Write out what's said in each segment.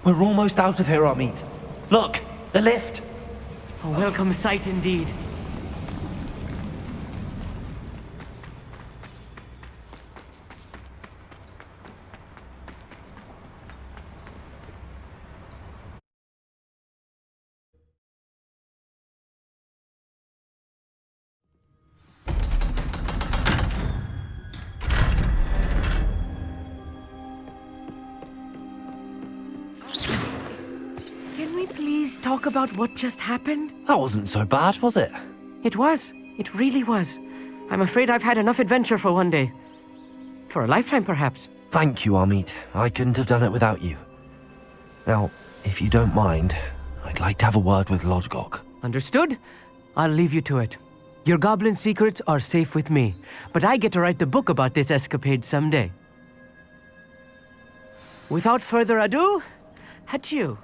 We're almost out of here, Amit. Look, the lift. A welcome sight indeed. Can we please talk about what just happened? That wasn't so bad, was it? It was. It really was. I'm afraid I've had enough adventure for one day. For a lifetime, perhaps. Thank you, Amit. I couldn't have done it without you. Now, if you don't mind, I'd like to have a word with Lodgok. Understood? I'll leave you to it. Your goblin secrets are safe with me, but I get to write the book about this escapade someday. Without further ado, adieu.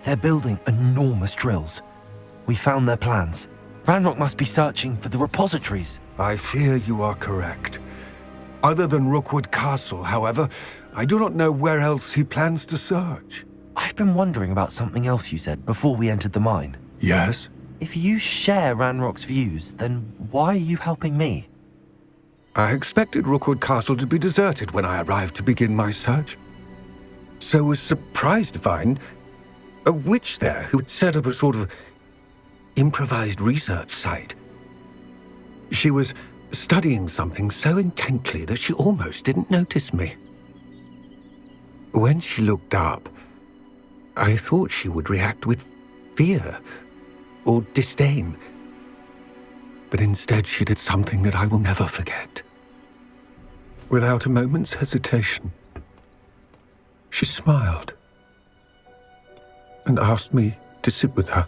They're building enormous drills. We found their plans. Ranrock must be searching for the repositories. I fear you are correct. Other than Rookwood Castle, however, I do not know where else he plans to search. I've been wondering about something else you said before we entered the mine. Yes? If you share Ranrock's views, then why are you helping me? I expected Rookwood Castle to be deserted when I arrived to begin my search. So was surprised to find a witch there who had set up a sort of improvised research site. She was studying something so intently that she almost didn't notice me. When she looked up, I thought she would react with fear or disdain. But instead she did something that I will never forget. Without a moment's hesitation, she smiled and asked me to sit with her.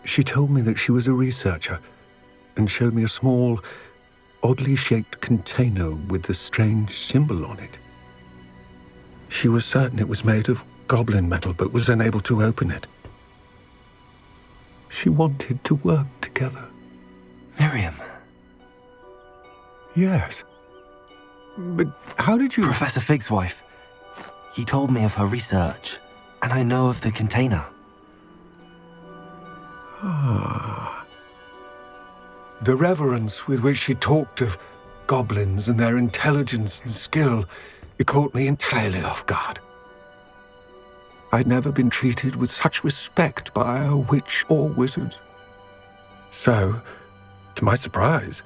She told me that she was a researcher and showed me a small, oddly shaped container with a strange symbol on it. She was certain it was made of goblin metal, but was unable to open it. She wanted to work together. Miriam. Yes. But how did you... Professor Fig's wife. He told me of her research, and I know of the container. Ah. The reverence with which she talked of goblins and their intelligence and skill, it caught me entirely off guard. I'd never been treated with such respect by a witch or wizard. So, to my surprise,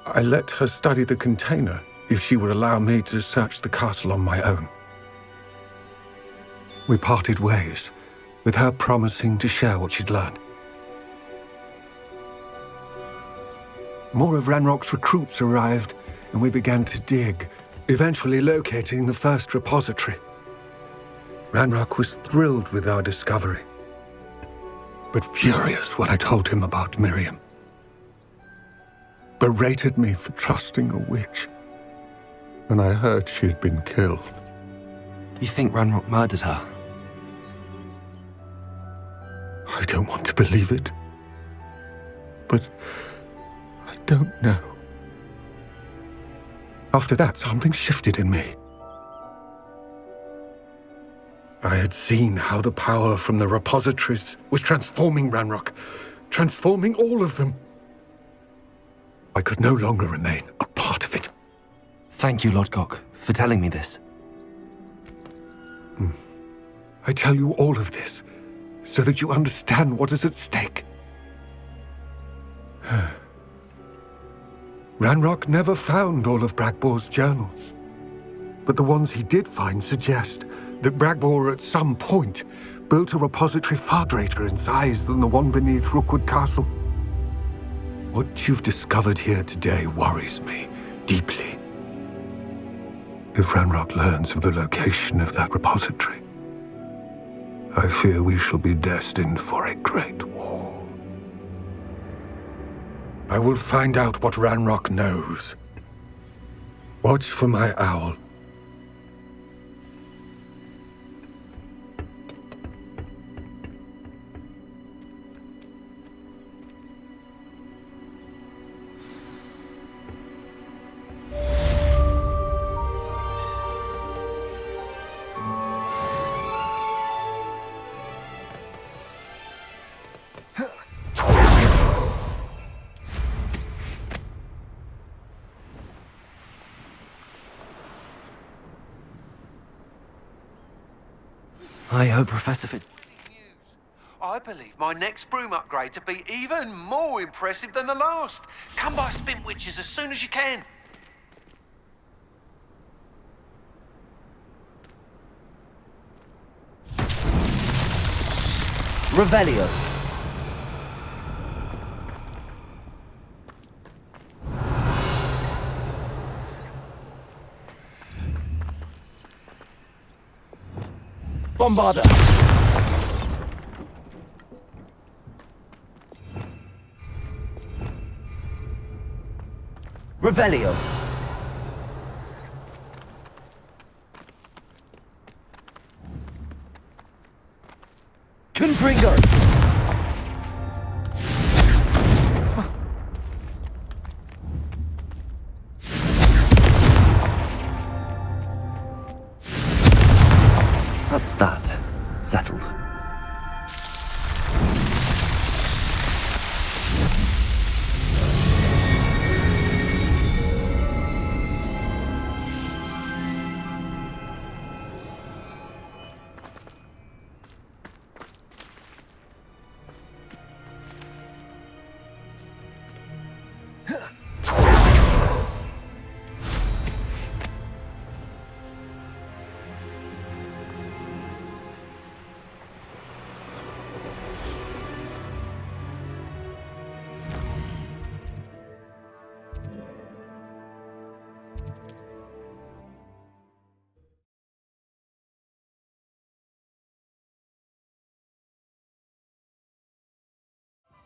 I let her study the container if she would allow me to search the castle on my own. We parted ways, with her promising to share what she'd learned. More of Ranrock's recruits arrived, and we began to dig, eventually locating the first repository. Ranrock was thrilled with our discovery, but furious when I told him about Miriam. Berated me for trusting a witch, and I heard she had been killed. You think Ranrock murdered her? I don't want to believe it, but I don't know. After that, something shifted in me. I had seen how the power from the repositories was transforming Ranrock, transforming all of them. I could no longer remain a part of it. Thank you, Lodgok, for telling me this. I tell you all of this so that you understand what is at stake. Ranrock never found all of Bragbor's journals, but the ones he did find suggest that Bragbor at some point built a repository far greater in size than the one beneath Rookwood Castle. What you've discovered here today worries me deeply. If Ranrock learns of the location of that repository, I fear we shall be destined for a great war. I will find out what Ranrock knows. Watch for my owl. I hope Professor Fit... I believe my next broom upgrade to be even more impressive than the last. Come by Spintwitches as soon as you can. Revelio. Bombarda. Revelio. Confringo. That's that. Settled.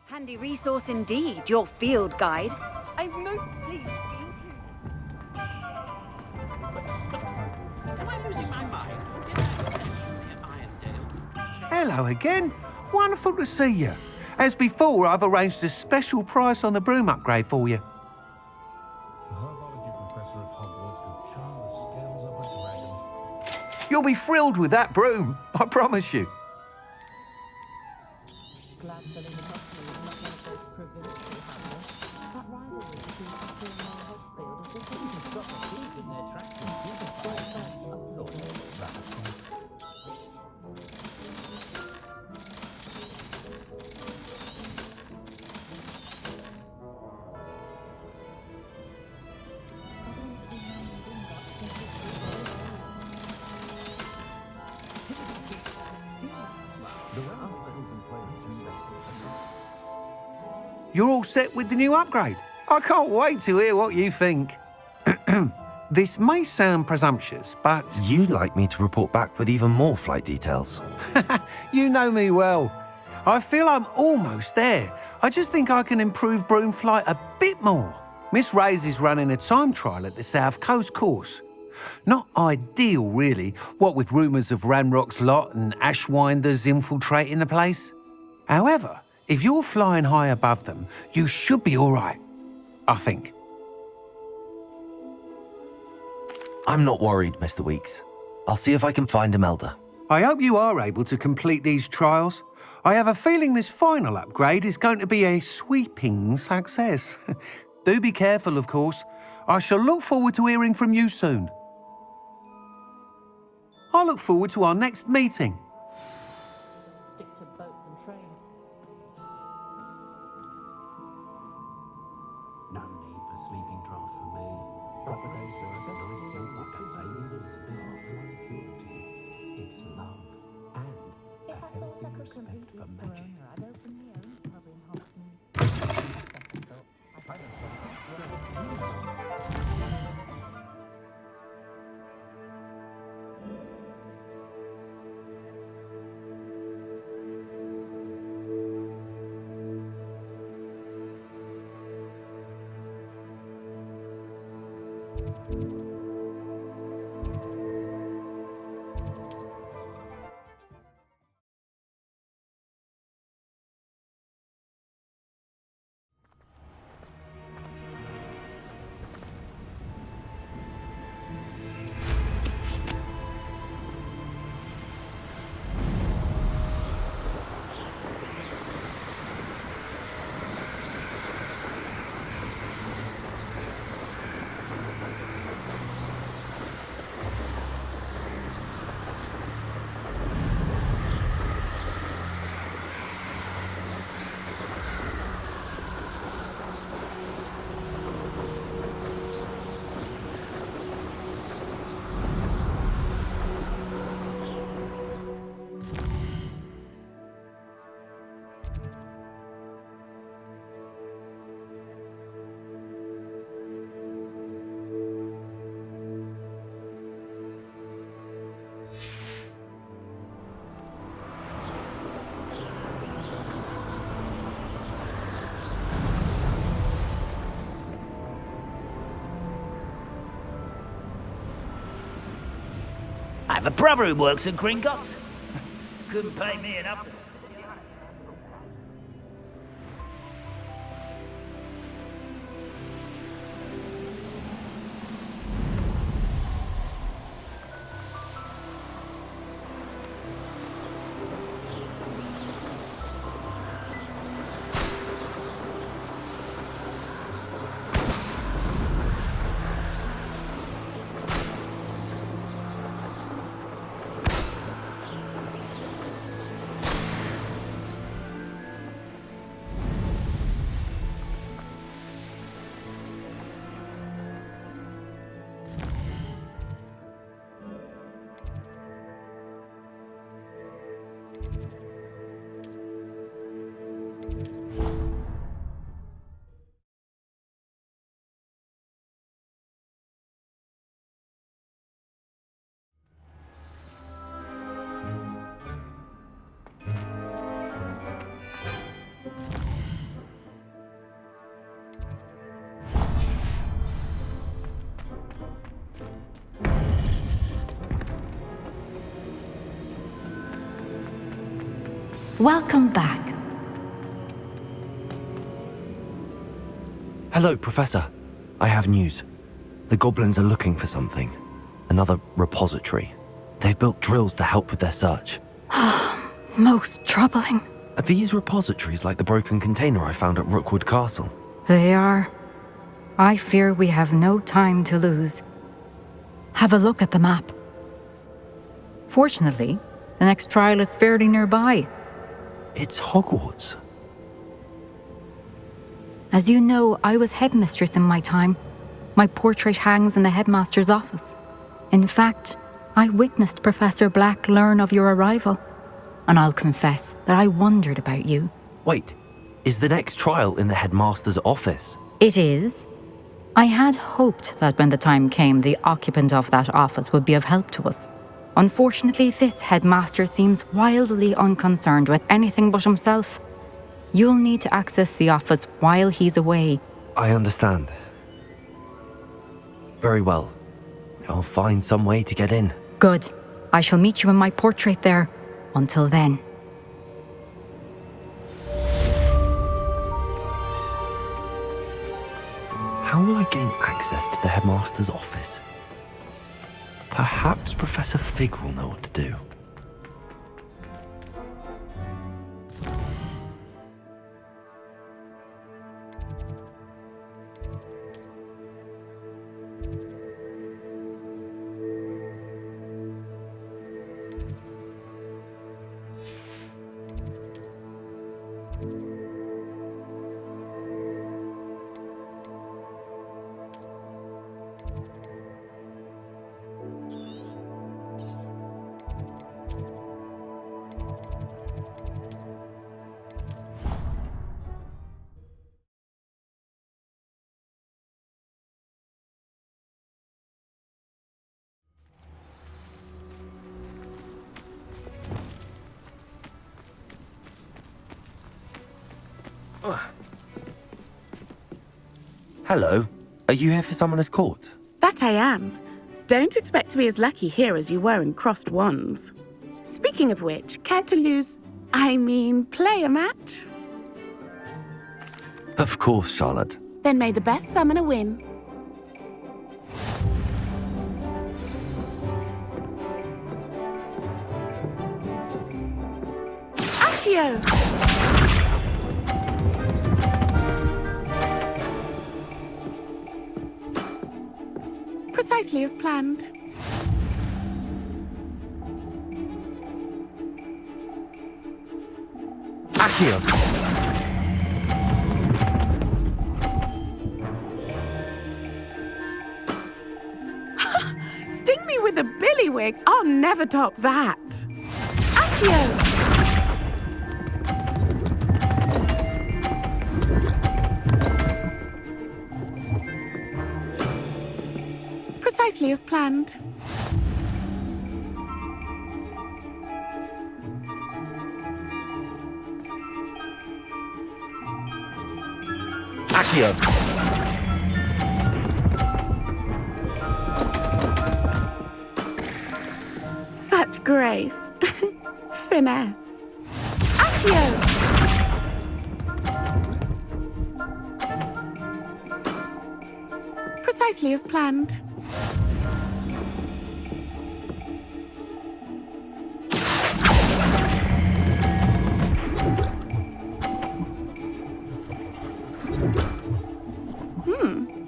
Handy resource indeed, your field guide. I'm most pleased to be included. Am I losing my mind? Hello again. Wonderful to see you. As before, I've arranged a special price on the broom upgrade for you. The herbology professor at Hogwarts could charm the scales of a dragon. You'll be thrilled with that broom, I promise you. You're all set with the new upgrade. I can't wait to hear what you think. This may sound presumptuous, but... You'd like me to report back with even more flight details. You know me well. I feel I'm almost there. I just think I can improve broom flight a bit more. Miss Ray's is running a time trial at the South Coast course. Not ideal, really, what with rumours of Ranrock's lot and Ashwinders infiltrating the place. However, if you're flying high above them, you should be all right, I think. I'm not worried, Mr. Weeks. I'll see if I can find Imelda. I hope you are able to complete these trials. I have a feeling this final upgrade is going to be a sweeping success. Do be careful, of course. I shall look forward to hearing from you soon. I look forward to our next meeting. Stick to boats and trains. No need for sleeping draughts for me. Proper days are a better instinct like a baby's purity. It's love and a healthy respect for magic. I'd open my own pub in Hogsmeade. have a brother who works at Gringotts. Couldn't pay me enough to... Welcome back. Hello, Professor. I have news. The goblins are looking for something. Another repository. They've built drills to help with their search. Most troubling. Are these repositories like the broken container I found at Rookwood Castle? They are. I fear we have no time to lose. Have a look at the map. Fortunately, the next trial is fairly nearby. It's Hogwarts. As you know, I was headmistress in my time. My portrait hangs in the headmaster's office. In fact, I witnessed Professor Black learn of your arrival. And I'll confess that I wondered about you. Wait, is the next trial in the headmaster's office? It is. I had hoped that when the time came, the occupant of that office would be of help to us. Unfortunately, this headmaster seems wildly unconcerned with anything but himself. You'll need to access the office while he's away. I understand. Very well. I'll find some way to get in. Good. I shall meet you in my portrait there. Until then. How will I gain access to the headmaster's office? Perhaps Professor Fig will know what to do. Hello. Are you here for Summoner's Court? That I am. Don't expect to be as lucky here as you were in Crossed Wands. Speaking of which, care to play a match? Of course, Charlotte. Then may the best summoner win. Accio! Precisely as planned. Accio! Sting me with a billywig. I'll never top that. Accio! Precisely as planned. Accio! grace. Finesse. Accio! Precisely as planned.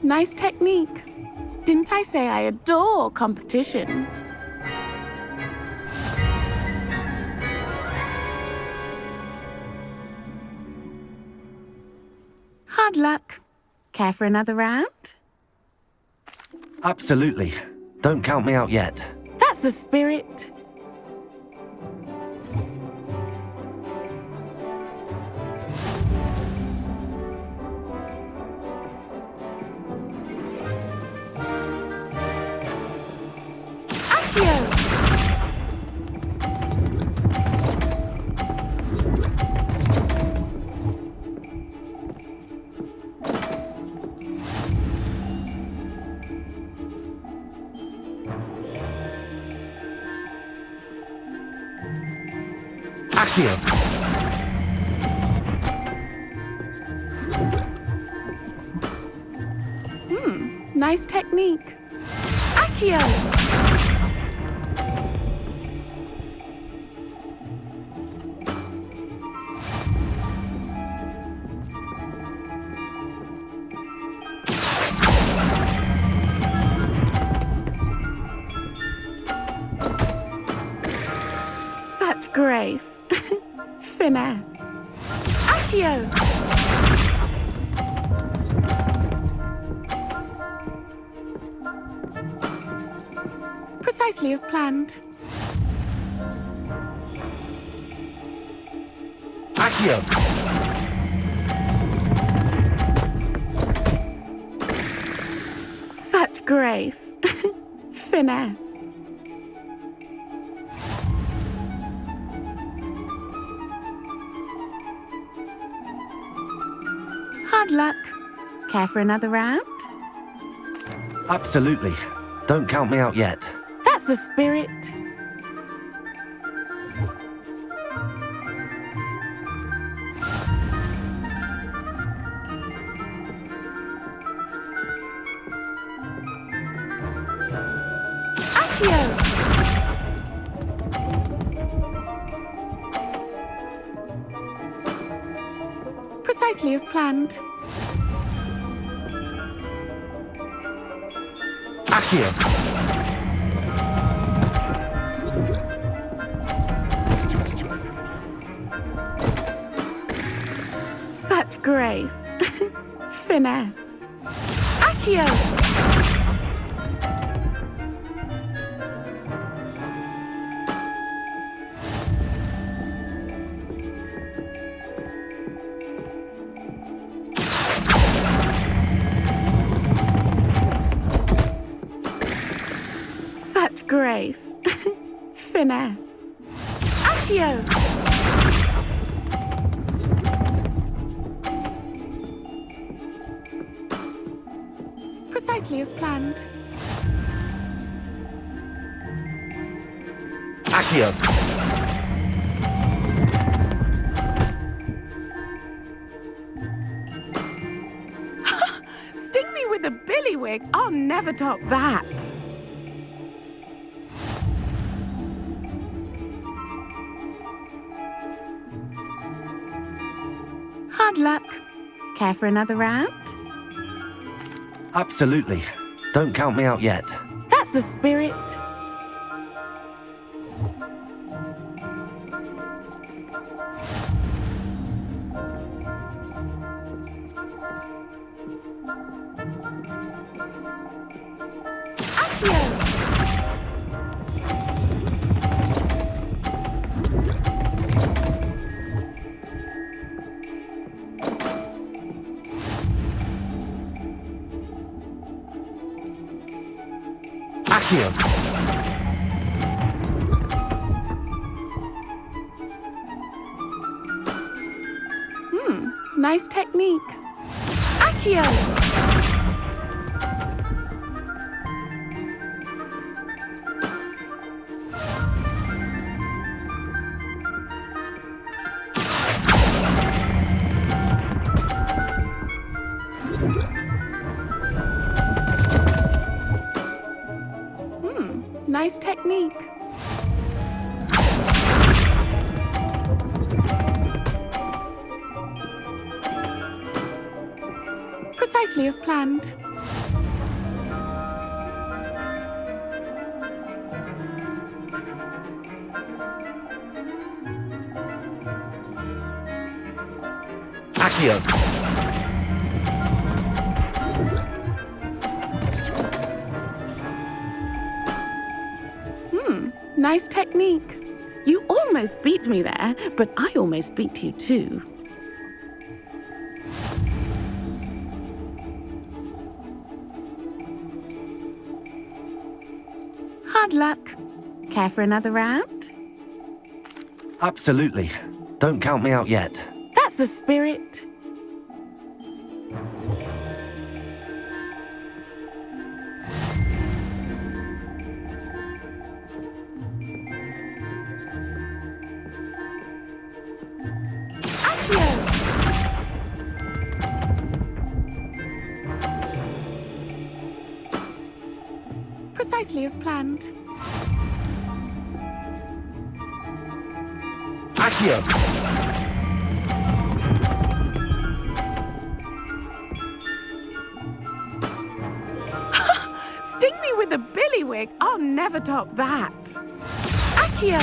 Nice technique. Didn't I say I adore competition? Hard luck. Care for another round? Absolutely. Don't count me out yet. That's the spirit. Accio! Nice technique. Accio! Such grace. Finesse. Accio! Precisely as planned. Accio! Such grace. Finesse. Hard luck. Care for another round? Absolutely. Don't count me out yet. That's the spirit. Accio! Precisely as planned. Accio! Such grace. Finesse. Accio! Such grace. Finesse. Accio! Precisely as planned. Accio! Sting me with a billywig. I'll never top that. Hard luck. Care for another round? Absolutely. Don't count me out yet. That's the spirit. Accio! Accio! Nice technique. Accio! nice technique. Precisely as planned. Accio! Nice technique. You almost beat me there, but I almost beat you too. Hard luck. Care for another round? Absolutely. Don't count me out yet. That's the spirit. Precisely as planned. Accio! Sting me with a billywig. I'll never top that. Accio!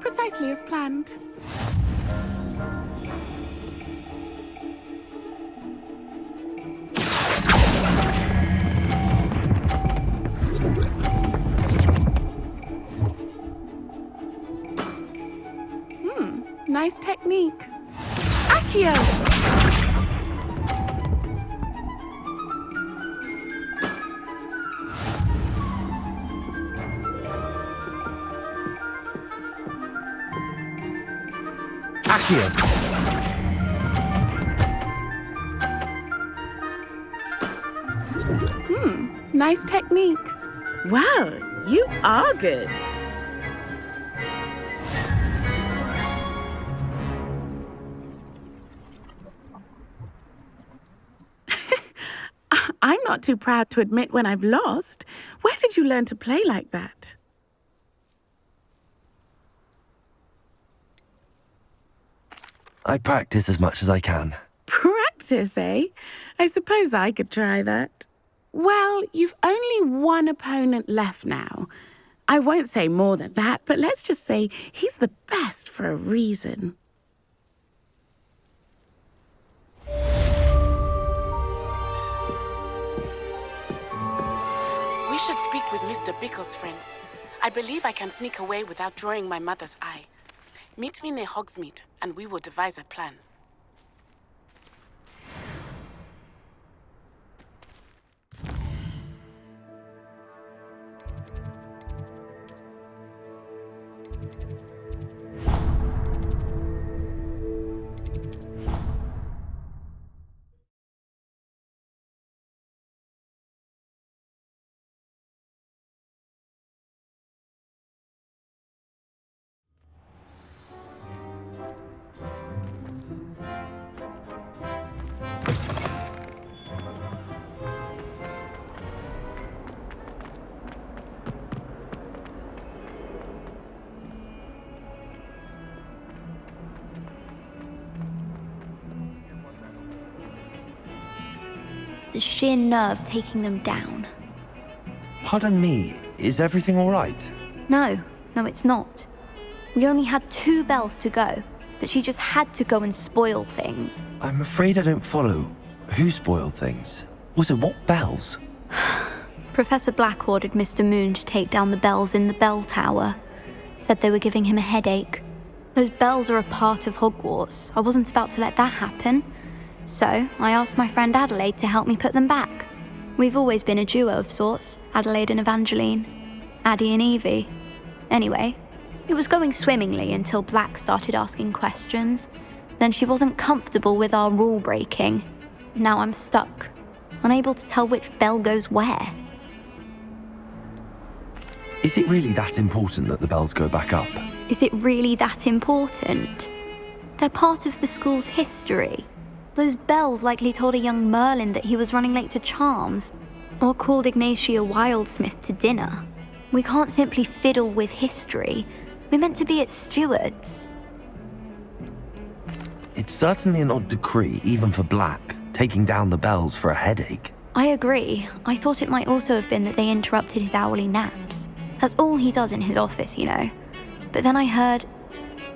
Precisely as planned. Nice technique. Accio! Accio! Nice technique. Wow, you are good. I'm not too proud to admit when I've lost. Where did you learn to play like that? I practice as much as I can. Practice, eh? I suppose I could try that. Well, you've only one opponent left now. I won't say more than that, but let's just say he's the best for a reason. We should speak with Mr. Bickle's friends. I believe I can sneak away without drawing my mother's eye. Meet me near Hogsmeade, and we will devise a plan. The sheer nerve taking them down. Pardon me, is everything all right? No, it's not. We only had 2 bells to go, but she just had to go and spoil things. I'm afraid I don't follow. Who spoiled things? Also, what bells? Professor Black ordered Mr. Moon to take down the bells in the bell tower. Said they were giving him a headache. Those bells are a part of Hogwarts. I wasn't about to let that happen. So, I asked my friend Adelaide to help me put them back. We've always been a duo of sorts, Adelaide and Evangeline. Addie and Evie. Anyway, it was going swimmingly until Black started asking questions. Then she wasn't comfortable with our rule breaking. Now I'm stuck, unable to tell which bell goes where. Is it really that important that the bells go back up? Is it really that important? They're part of the school's history. Those bells likely told a young Merlin that he was running late to charms, or called Ignatia Wildsmith to dinner. We can't simply fiddle with history. We're meant to be its stewards. It's certainly an odd decree, even for Black, taking down the bells for a headache. I agree. I thought it might also have been that they interrupted his hourly naps. That's all he does in his office, you know. But then I heard...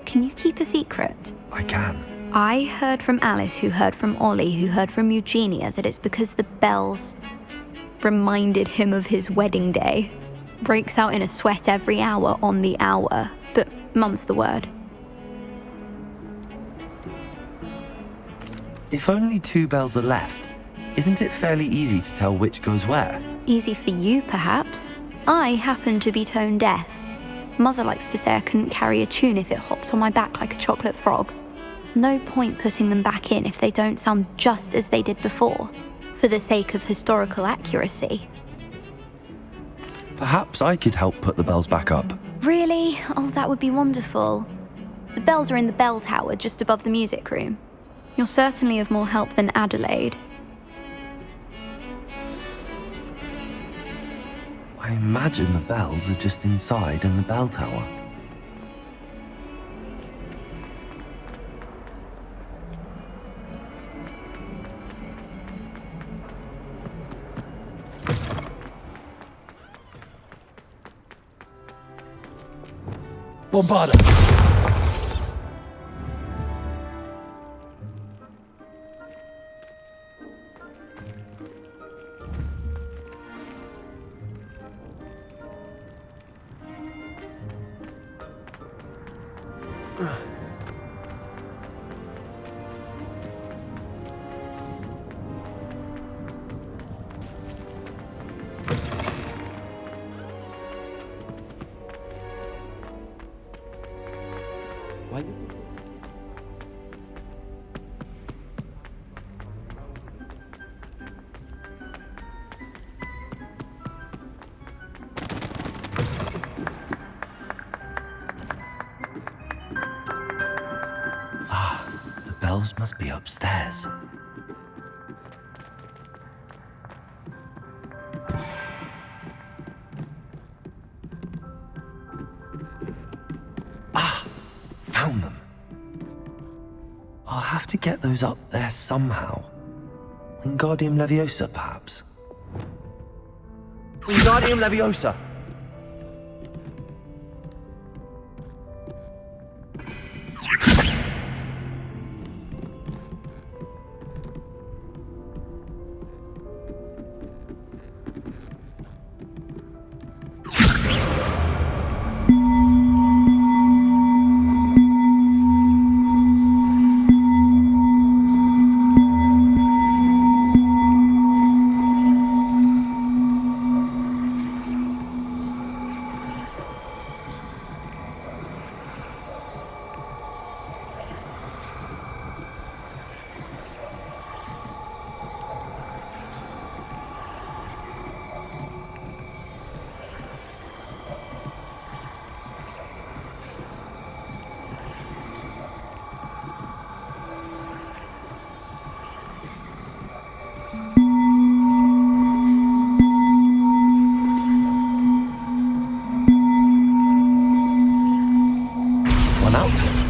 Can you keep a secret? I can. I heard from Alice, who heard from Ollie, who heard from Eugenia, that it's because the bells reminded him of his wedding day. Breaks out in a sweat every hour on the hour, but mum's the word. If only 2 bells are left, isn't it fairly easy to tell which goes where? Easy for you, perhaps. I happen to be tone deaf. Mother likes to say I couldn't carry a tune if it hopped on my back like a chocolate frog. No point putting them back in if they don't sound just as they did before, for the sake of historical accuracy. Perhaps I could help put the bells back up. Really? Oh, that would be wonderful. The bells are in the bell tower just above the music room. You're certainly of more help than Adelaide. I imagine the bells are just inside in the bell tower. Bombarda! The bells must be upstairs. Found them. I'll have to get those up there somehow. Wingardium Leviosa, perhaps? Wingardium Leviosa!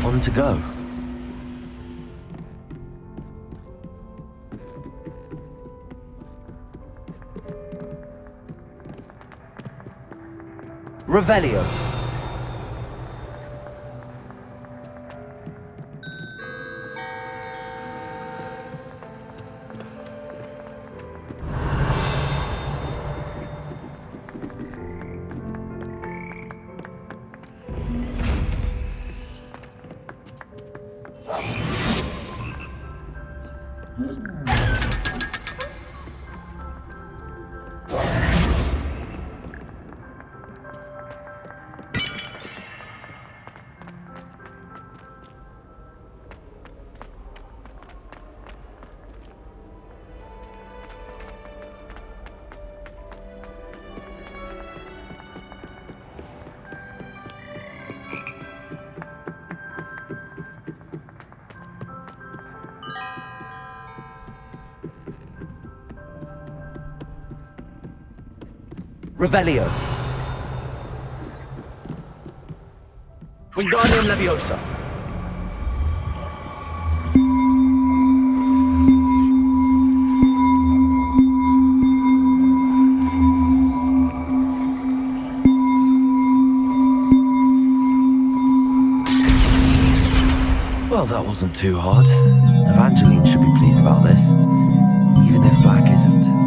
On to go. Revelio. Revelio. Wingardium Leviosa. Well, that wasn't too hard. Evangeline should be pleased about this, even if Black isn't.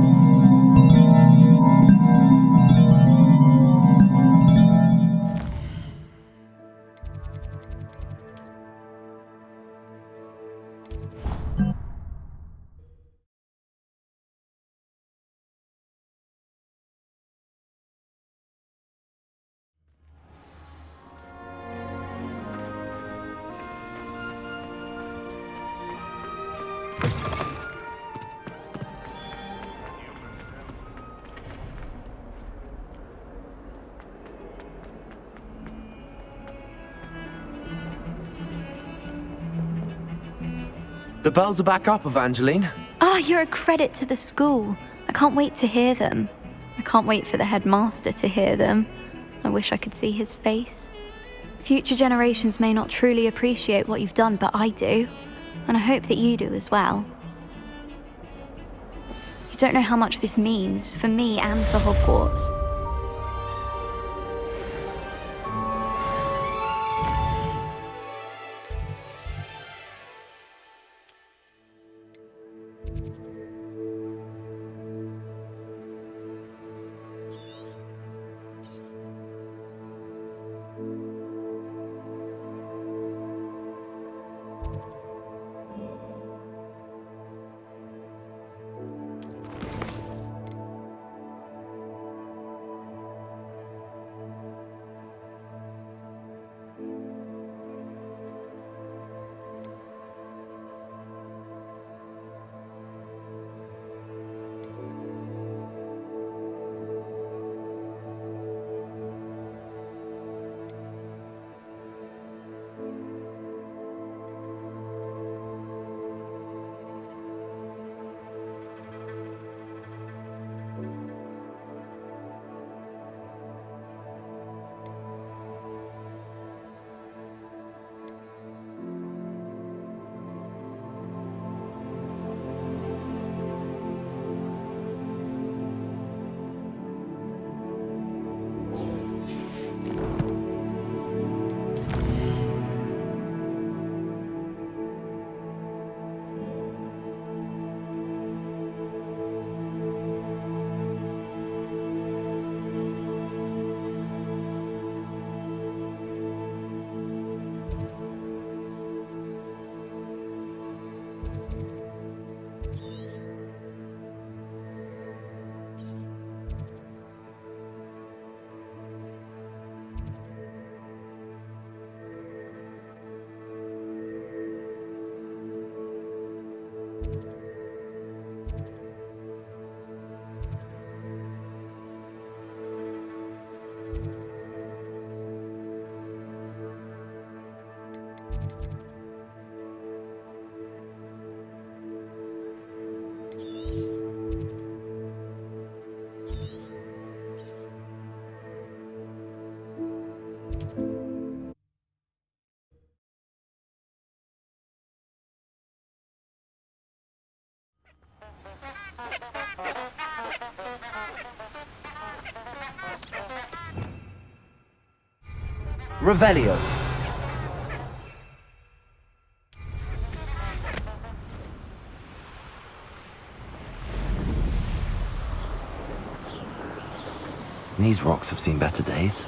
The bells are back up, Evangeline. Oh, you're a credit to the school. I can't wait to hear them. I can't wait for the headmaster to hear them. I wish I could see his face. Future generations may not truly appreciate what you've done, but I do. And I hope that you do as well. You don't know how much this means for me and for Hogwarts. Revelio. These rocks have seen better days.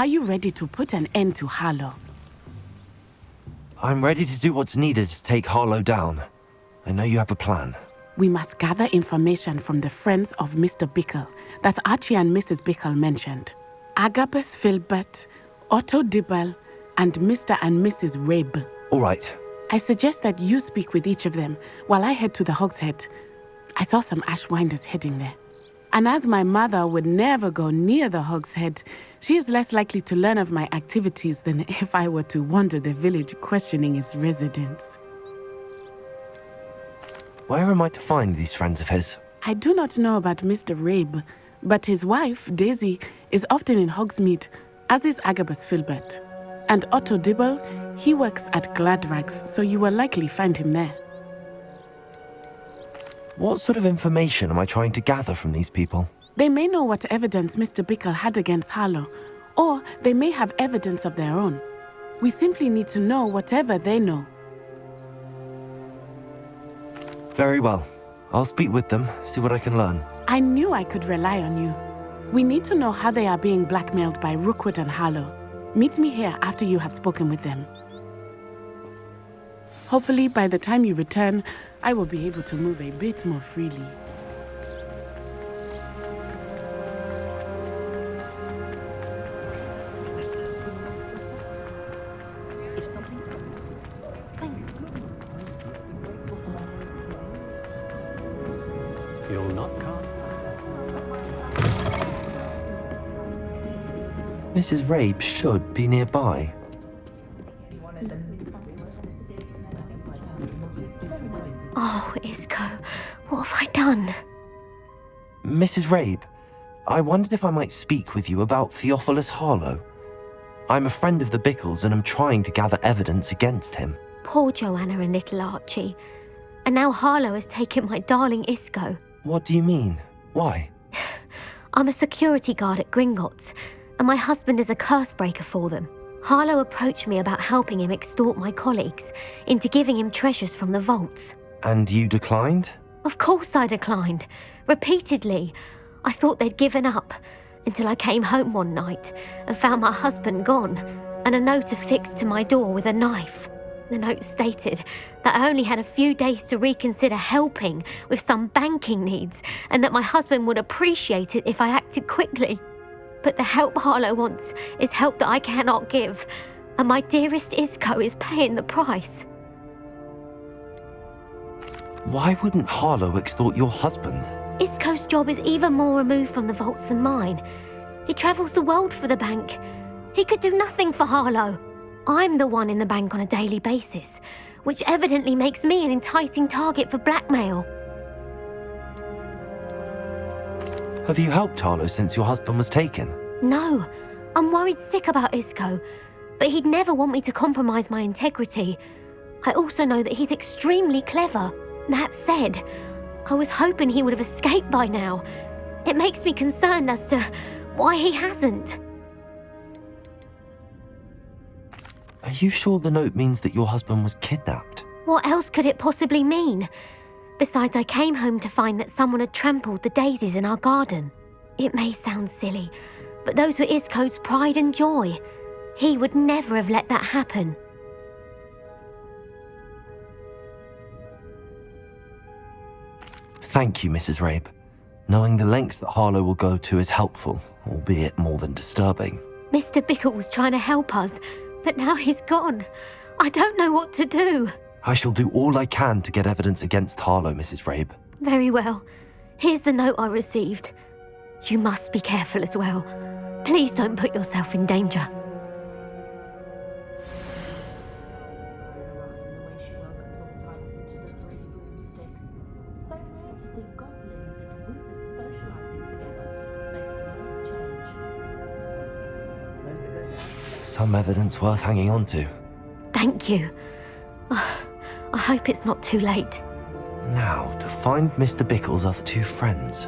Are you ready to put an end to Harlow? I'm ready to do what's needed to take Harlow down. I know you have a plan. We must gather information from the friends of Mr. Bickle that Archie and Mrs. Bickle mentioned. Agabus Filbert, Otto Dibble, and Mr. and Mrs. Rabe. All right. I suggest that you speak with each of them while I head to the Hogshead. I saw some Ashwinders heading there. And as my mother would never go near the Hog's Head, she is less likely to learn of my activities than if I were to wander the village questioning its residents. Where am I to find these friends of his? I do not know about Mr. Rabe, but his wife, Daisy, is often in Hogsmeade, as is Agabus Filbert. And Otto Dibble, he works at Gladrags, so you will likely find him there. What sort of information am I trying to gather from these people? They may know what evidence Mr. Bickle had against Harlow, or they may have evidence of their own. We simply need to know whatever they know. Very well. I'll speak with them, see what I can learn. I knew I could rely on you. We need to know how they are being blackmailed by Rookwood and Harlow. Meet me here after you have spoken with them. Hopefully, by the time you return, I will be able to move a bit more freely. You'll not come. Mrs. Rabe should be nearby. Oh, Isco, what have I done? Mrs. Rabe, I wondered if I might speak with you about Theophilus Harlow. I'm a friend of the Bickles and am trying to gather evidence against him. Poor Joanna and little Archie. And now Harlow has taken my darling Isco. What do you mean? Why? I'm a security guard at Gringotts, and my husband is a curse breaker for them. Harlow approached me about helping him extort my colleagues into giving him treasures from the vaults. And you declined? Of course I declined. Repeatedly. I thought they'd given up, until I came home one night and found my husband gone, and a note affixed to my door with a knife. The note stated that I only had a few days to reconsider helping with some banking needs, and that my husband would appreciate it if I acted quickly. But the help Harlow wants is help that I cannot give, and my dearest Isco is paying the price. Why wouldn't Harlow extort your husband? Isco's job is even more removed from the vaults than mine. He travels the world for the bank. He could do nothing for Harlow. I'm the one in the bank on a daily basis, which evidently makes me an enticing target for blackmail. Have you helped Harlow since your husband was taken? No, I'm worried sick about Isco, but he'd never want me to compromise my integrity. I also know that he's extremely clever. That said, I was hoping he would have escaped by now. It makes me concerned as to why he hasn't. Are you sure the note means that your husband was kidnapped? What else could it possibly mean? Besides, I came home to find that someone had trampled the daisies in our garden. It may sound silly, but those were Isco's pride and joy. He would never have let that happen. Thank you, Mrs. Rabe. Knowing the lengths that Harlow will go to is helpful, albeit more than disturbing. Mr. Bickle was trying to help us, but now he's gone. I don't know what to do. I shall do all I can to get evidence against Harlow, Mrs. Rabe. Very well. Here's the note I received. You must be careful as well. Please don't put yourself in danger. Some evidence worth hanging on to. Thank you. I hope it's not too late. Now, to find Mr. Bickle's other two friends.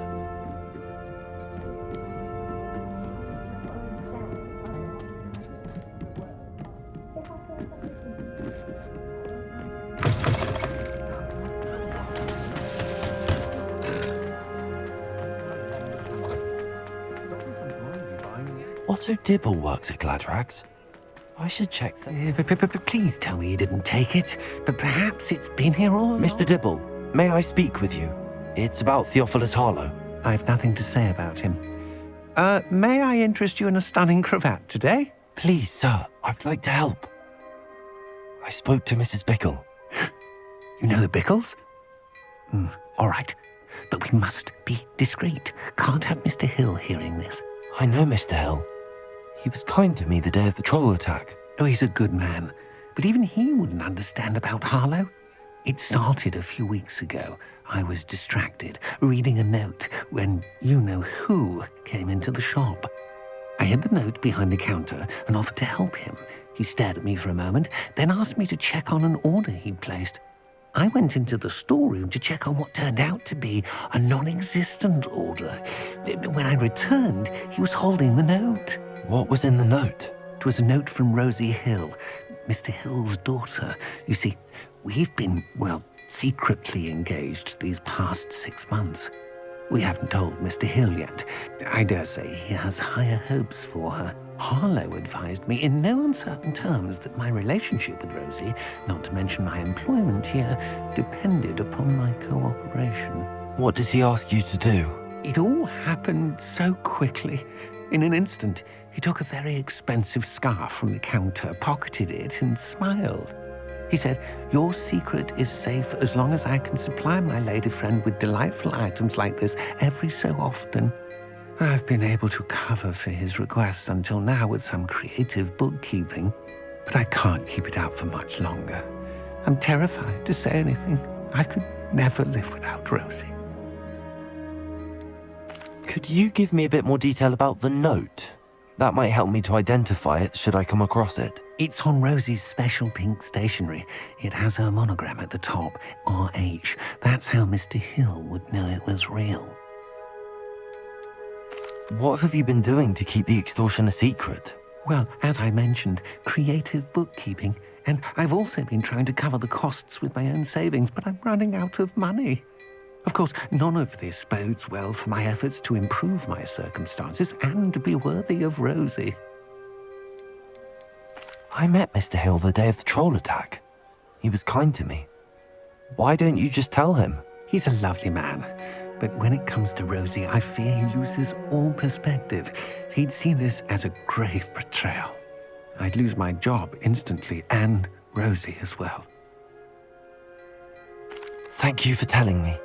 Otto Dibble works at Gladrags. I should check that. Please tell me you didn't take it. But perhaps it's been here all along. Mr. Dibble, may I speak with you? It's about Theophilus Harlow. I've nothing to say about him. May I interest you in a stunning cravat today? Please, sir, I'd like to help. I spoke to Mrs. Bickle. You know the Bickles? All right. but we must be discreet. Can't have Mr. Hill hearing this. I know Mr. Hill. He was kind to me the day of the troll attack. Oh, he's a good man. But even he wouldn't understand about Harlow. It started a few weeks ago. I was distracted, reading a note, when you-know-who came into the shop. I hid the note behind the counter and offered to help him. He stared at me for a moment, then asked me to check on an order he'd placed. I went into the storeroom to check on what turned out to be a non-existent order. When I returned, he was holding the note. What was in the note? It was a note from Rosie Hill, Mr. Hill's daughter. You see, we've been, secretly engaged these past 6 months. We haven't told Mr. Hill yet. I dare say he has higher hopes for her. Harlow advised me in no uncertain terms that my relationship with Rosie, not to mention my employment here, depended upon my cooperation. What did he ask you to do? It all happened so quickly. In an instant, he took a very expensive scarf from the counter, pocketed it, and smiled. He said, "Your secret is safe as long as I can supply my lady friend with delightful items like this every so often." I've been able to cover for his requests until now with some creative bookkeeping, but I can't keep it up for much longer. I'm terrified to say anything. I could never live without Rosie. Could you give me a bit more detail about the note? That might help me to identify it should I come across it. It's on Rosie's special pink stationery. It has her monogram at the top, RH. That's how Mr. Hill would know it was real. What have you been doing to keep the extortion a secret? Well, as I mentioned, creative bookkeeping. And I've also been trying to cover the costs with my own savings, but I'm running out of money. Of course, none of this bodes well for my efforts to improve my circumstances and to be worthy of Rosie. I met Mr. Hill the day of the troll attack. He was kind to me. Why don't you just tell him? He's a lovely man. But when it comes to Rosie, I fear he loses all perspective. He'd see this as a grave betrayal. I'd lose my job instantly, and Rosie as well. Thank you for telling me.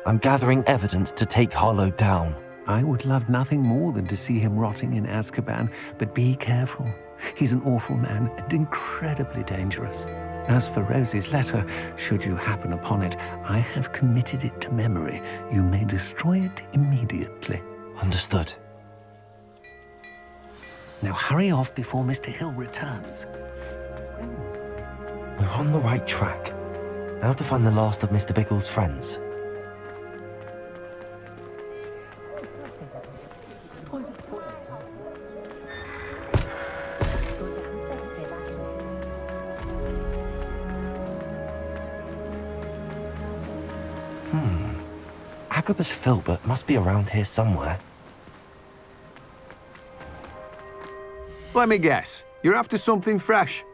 I'm gathering evidence to take Harlow down. I would love nothing more than to see him rotting in Azkaban, but be careful. He's an awful man and incredibly dangerous. As for Rosie's letter, should you happen upon it, I have committed it to memory. You may destroy it immediately. Understood. Now hurry off before Mr. Hill returns. We're on the right track. Now to find the last of Mr. Bickle's friends. Agabus Filbert must be around here somewhere. Let me guess. You're after something fresh.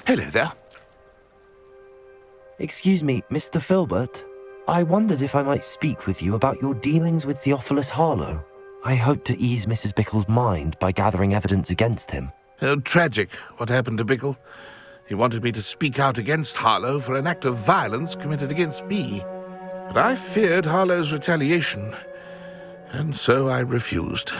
Hello there. Excuse me, Mr. Filbert. I wondered if I might speak with you about your dealings with Theophilus Harlow. I hope to ease Mrs. Bickle's mind by gathering evidence against him. Oh, tragic, what happened to Bickle. He wanted me to speak out against Harlow for an act of violence committed against me. But I feared Harlow's retaliation, and so I refused.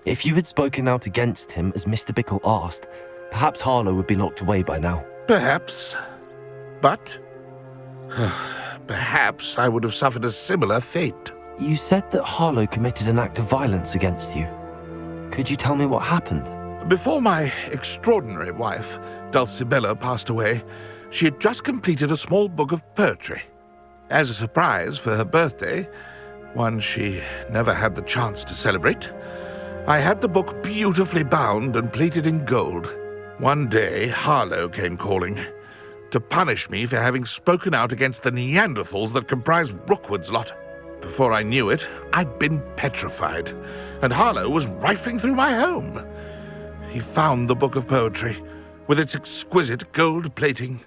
If you had spoken out against him as Mr. Bickle asked, perhaps Harlow would be locked away by now. Perhaps. But perhaps I would have suffered a similar fate. You said that Harlow committed an act of violence against you. Could you tell me what happened? Before my extraordinary wife, Dulcibella, passed away, she had just completed a small book of poetry. As a surprise for her birthday, one she never had the chance to celebrate, I had the book beautifully bound and plated in gold. One day, Harlow came calling to punish me for having spoken out against the Neanderthals that comprise Rookwood's lot. Before I knew it, I'd been petrified, and Harlow was rifling through my home. He found the book of poetry, with its exquisite gold plating,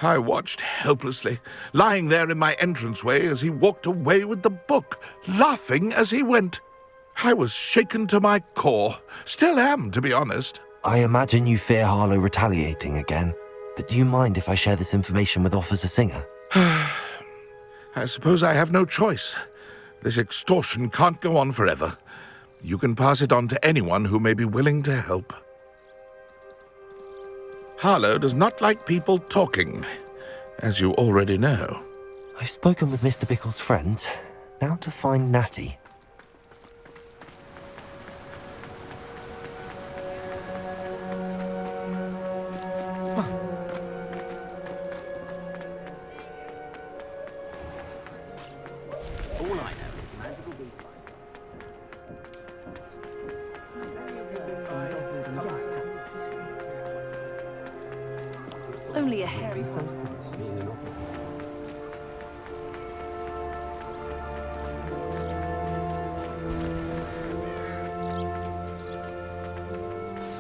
I watched helplessly, lying there in my entranceway as he walked away with the book, laughing as he went. I was shaken to my core. Still am, to be honest. I imagine you fear Harlow retaliating again, but do you mind if I share this information with Officer Singer? I suppose I have no choice. This extortion can't go on forever. You can pass it on to anyone who may be willing to help. Harlow does not like people talking, as you already know. I've spoken with Mr. Bickle's friends. Now to find Natty. Only a hairy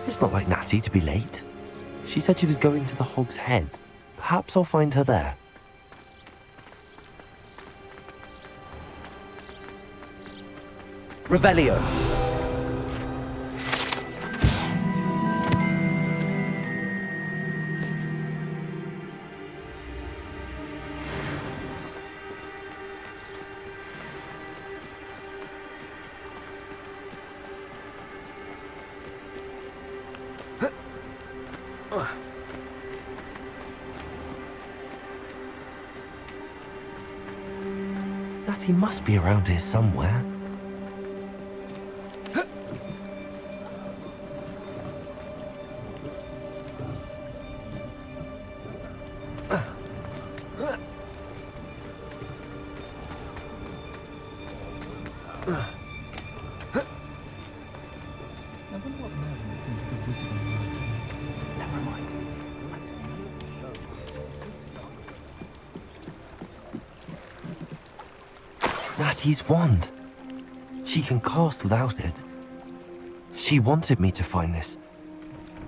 It's not like Natty to be late. She said she was going to the Hog's Head. Perhaps I'll find her there. Revelio. Natty must be around here somewhere. Natty's wand. She can cast without it. She wanted me to find this.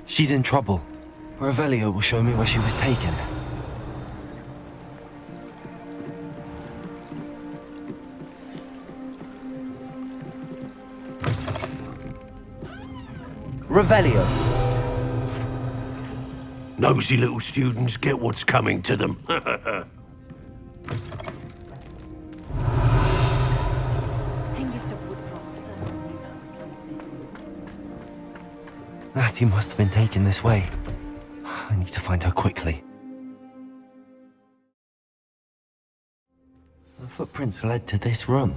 She's in trouble. Revelio will show me where she was taken. Revelio. Nosy little students get what's coming to them. Natty must have been taken this way. I need to find her quickly. The footprints led to this room.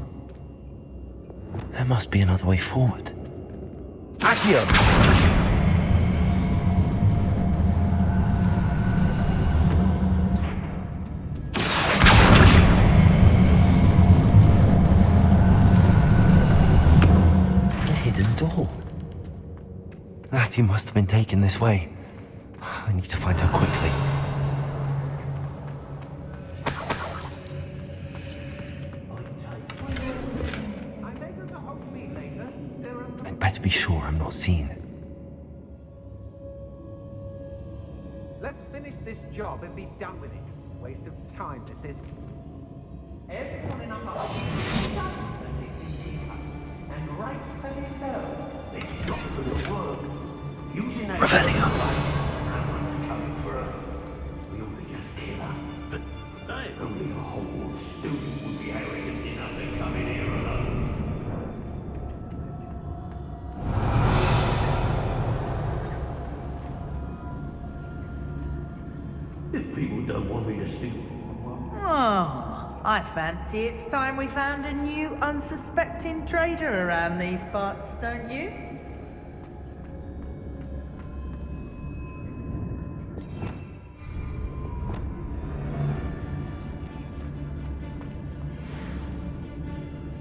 There must be another way forward. Accio! A hidden door. Natty must have been taken this way. I need to find her quickly. I'd better be sure I'm not seen. Let's finish this job and be done with it. Waste of time, this is. Everyone in a heart. And right for yourself. It's not gonna work. Using that Revelio. Someone's coming for her. We ought to just kill her. But only a Hogwarts student would be arrogant enough to come in here alone. If people don't want me to steal it. Oh, I fancy it's time we found a new unsuspecting traitor around these parts, don't you?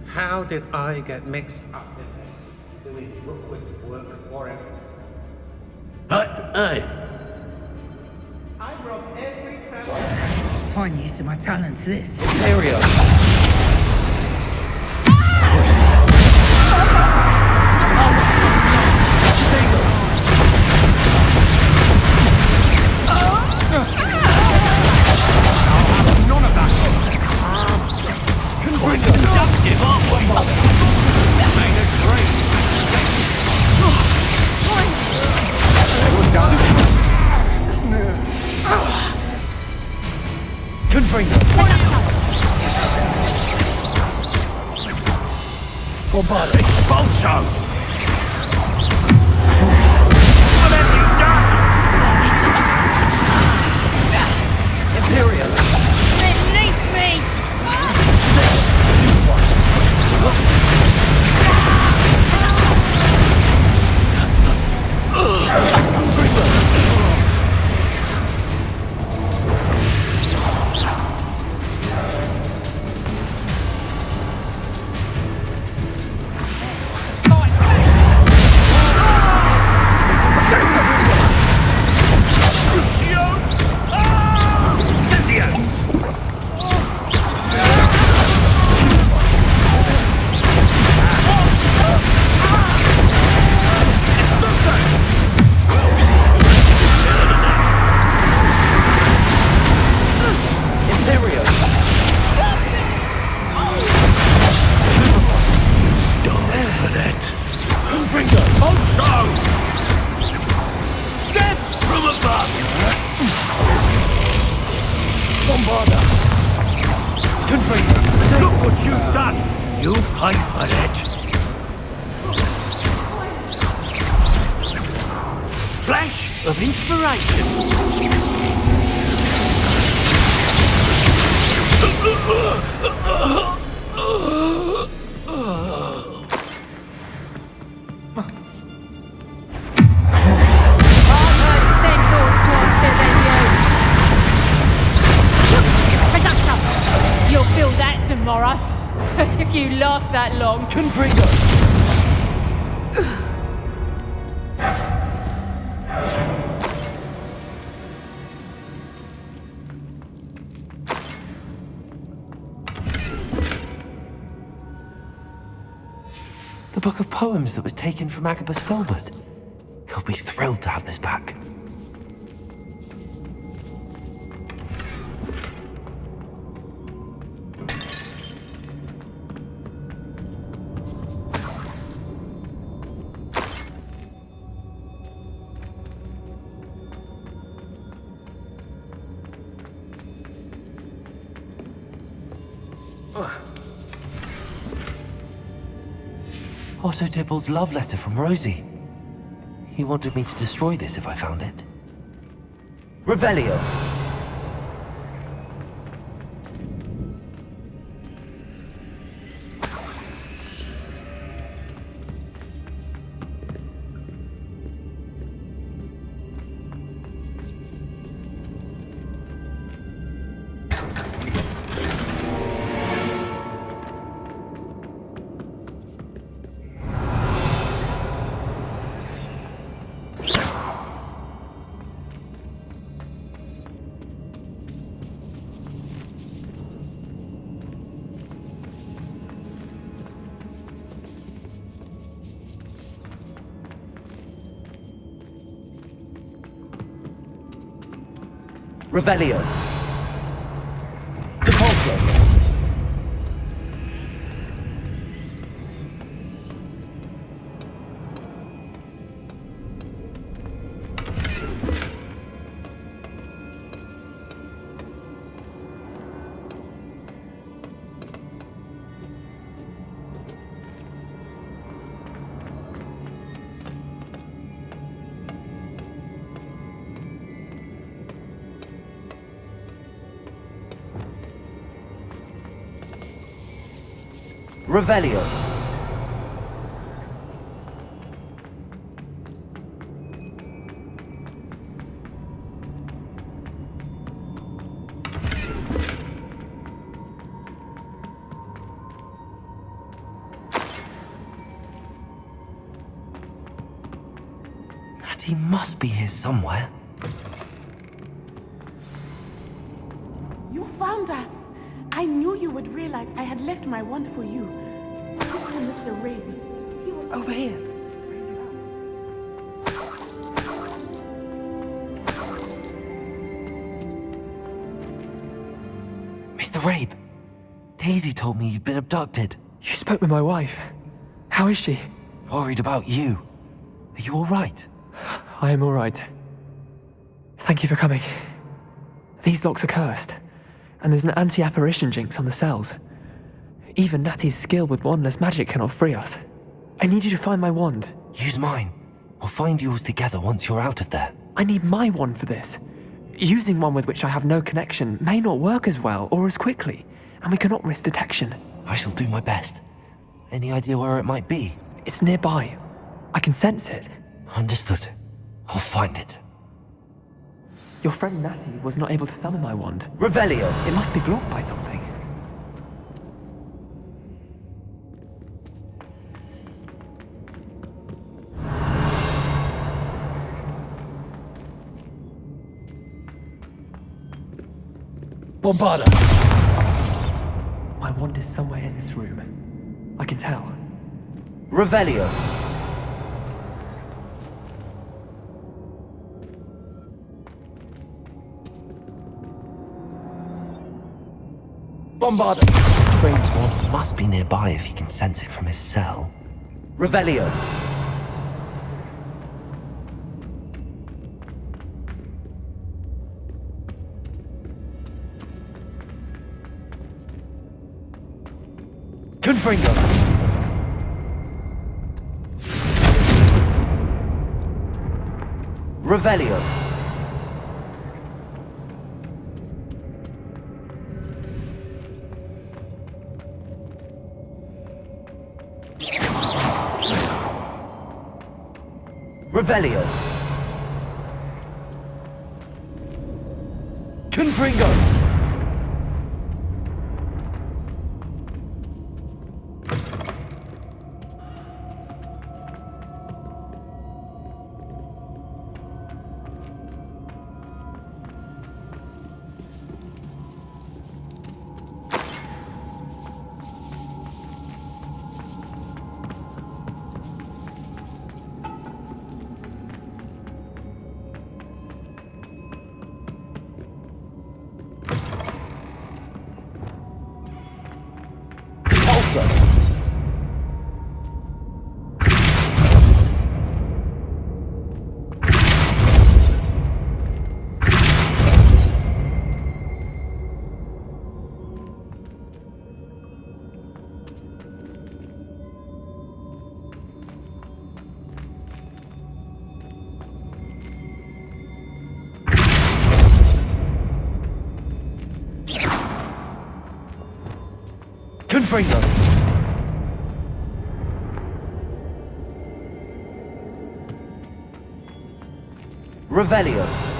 How did I get mixed up in this? Doing Rookwood's work for him. Hey! I've robbed every traveler. Fine use of my talents, this. Area. Bombarda, expulso! What have you done? Imperial! Release me! Look what you've done! You pay for it! Flash of inspiration! You'll feel that tomorrow. If you last that long. Confringo! The book of poems that was taken from Agabus Filbert. He'll be thrilled to have this back. Otto Dibble's love letter from Rosie. He wanted me to destroy this if I found it. Revelio! Revelio. Depulso. Revelio. He must be here somewhere. You found us! I knew you would realize I had left my wand for you. Mr. Raby. Over here. Mr. Rabe, Daisy told me you'd been abducted. You spoke with my wife. How is she? Worried about you. Are you all right? I am all right. Thank you for coming. These locks are cursed, and there's an anti-apparition jinx on the cells. Even Natty's skill with wandless magic cannot free us. I need you to find my wand. Use mine. We'll find yours together once you're out of there. I need my wand for this. Using one with which I have no connection may not work as well or as quickly, and we cannot risk detection. I shall do my best. Any idea where it might be? It's nearby. I can sense it. Understood. I'll find it. Your friend Natty was not able to summon my wand. Revelio! It must be blocked by something. Bombarda! My wand is somewhere in this room. I can tell. Revelio! Bombarda! Strange wand must be nearby if he can sense it from his cell. Revelio! Confringo! Revelio! Revelio! Confringo! Confringo! Revelio!